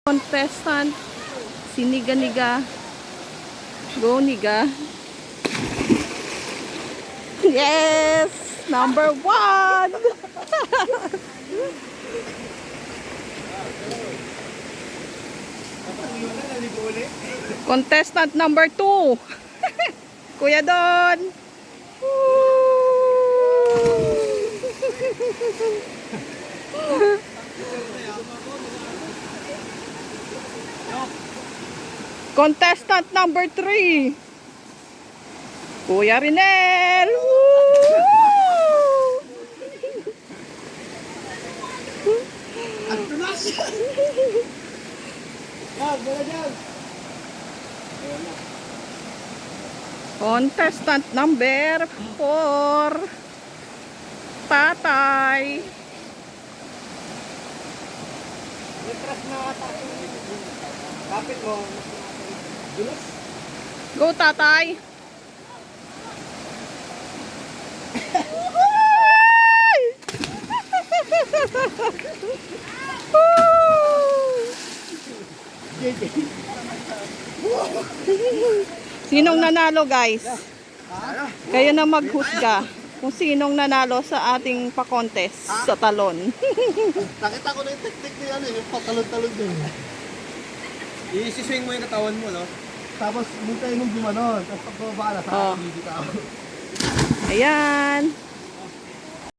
Contestant, si Niga Niga. Go Niga. Yes! Number 1! Contestant number 2. Kuya Don. Contestant number 3. Kuya Rinel. Contestant number 4. Tatay. Kapit mo. Go Tatay. Sinong nanalo guys? Kayo na maghusga kung sinong nanalo sa ating pa-contest sa talon. Nakita ko na yung technique ni ano, yung patalon-talon din. I-swing mo yung katawan mo, no? Tapos, mintay mong gumanon. Tapos pagbaba na sa Oh. hindi ka. Ayan.